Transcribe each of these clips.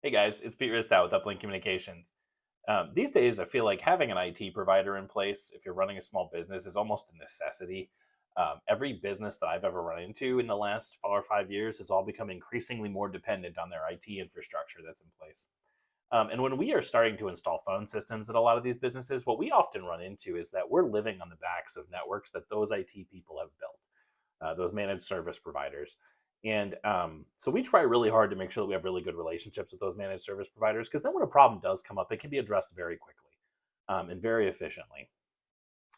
Hey guys, it's Pete Ristow with UpLync Communications. These days, I feel like having an IT provider in place, if you're running a small business, is almost a necessity. Every business that I've ever run into in the last 4 or 5 years has all become increasingly more dependent on their IT infrastructure that's in place. And when we are starting to install phone systems at a lot of these businesses, what we often run into is that we're living on the backs of networks that those IT people have built, those managed service providers. And so we try really hard to make sure that we have really good relationships with those managed service providers because then when a problem does come up, it can be addressed very quickly and very efficiently.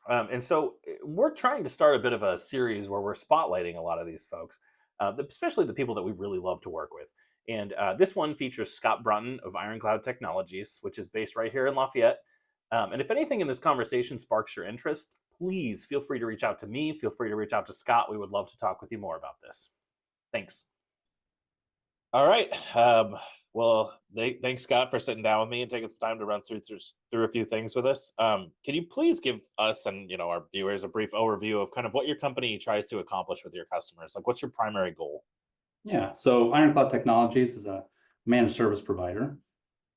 And so we're trying to start a bit of a series where we're spotlighting a lot of these folks, especially the people that we really love to work with. And this one features Scott Brunton of IronCloud Technologies, which is based right here in Lafayette. And if anything in this conversation sparks your interest, please feel free to reach out to me. Feel free to reach out to Scott. We would love to talk with you more about this. Thanks. All right. Thanks, Scott, for sitting down with me and taking some time to run through a few things with us. Can you please give us and our viewers a brief overview of kind of what your company tries to accomplish with your customers? Like, what's your primary goal? Yeah, so IronCloud Technologies is a managed service provider,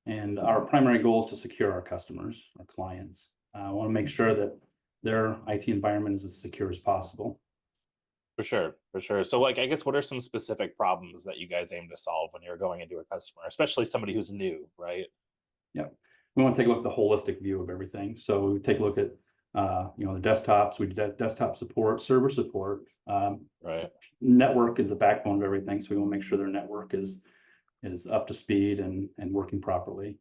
and our primary goal is to secure our customers, our clients. I want to make sure that their IT environment is as secure as possible. For sure, for sure. So, like, I guess, what are some specific problems that you guys aim to solve when you're going into a customer, especially somebody who's new, right? Yeah, we want to take a look at the holistic view of everything. So we take a look at the desktops. We do desktop support, server support. Right. Network is the backbone of everything, so we want to make sure their network is up to speed and working properly.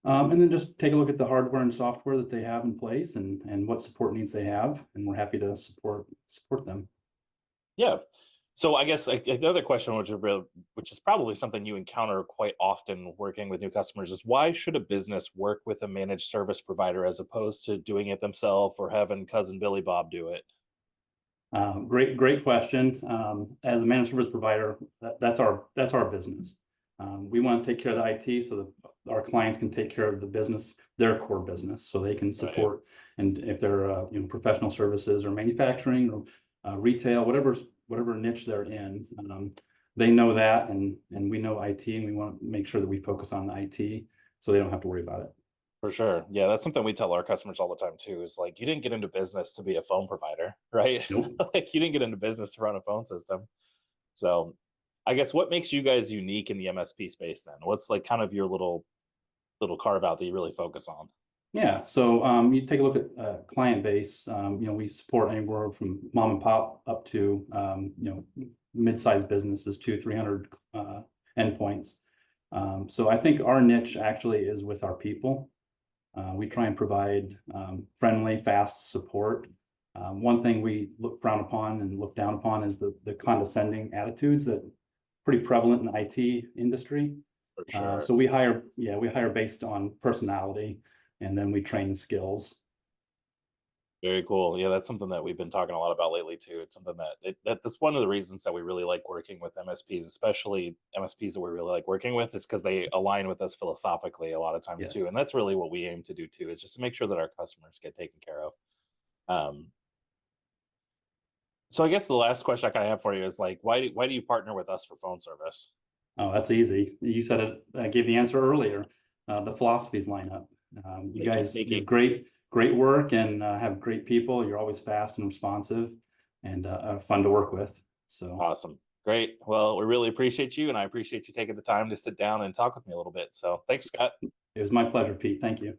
And then just take a look at the hardware and software that they have in place and what support needs they have, and we're happy to support them. Yeah. So I guess like another question, which is probably something you encounter quite often working with new customers, is why should a business work with a managed service provider as opposed to doing it themselves or having cousin Billy Bob do it? Great question. As a managed service provider, that's our business. We want to take care of the IT so that our clients can take care of the business, their core business, so they can Right. support. And if they're professional services or manufacturing or retail, whatever niche they're in, they know that, and we know IT, and we want to make sure that we focus on the IT so they don't have to worry about it. For sure. Yeah, that's something we tell our customers all the time too, is like you didn't get into business to be a phone provider, right? Nope. Like you didn't get into business to run a phone system. So I guess what makes you guys unique in the MSP space then? What's like kind of your little carve out that you really focus on? Yeah, so you take a look at client base. We support anywhere from mom and pop up to mid-sized businesses, 300 endpoints. So I think our niche actually is with our people. We try and provide friendly, fast support. One thing we look frown upon and look down upon is the condescending attitudes that are pretty prevalent in the IT industry. For sure. So we hire based on personality, and then we train the skills. Very cool. Yeah, that's something that we've been talking a lot about lately too. It's something that's one of the reasons that we really like working with MSPs, especially MSPs that we really like working with, is because they align with us philosophically a lot of times too. Yes. And that's really what we aim to do too, is just to make sure that our customers get taken care of. Um, so I guess the last question I kind of have for you is like, why do you partner with us for phone service? Oh, that's easy. You said it. I gave the answer earlier. The philosophies line up. You Sneaky, guys do sneaky. great work and have great people. You're always fast and responsive, and fun to work with. So Awesome. Great. Well, we really appreciate you, and I appreciate you taking the time to sit down and talk with me a little bit. So thanks, Scott. it was my pleasure, Pete. Thank you.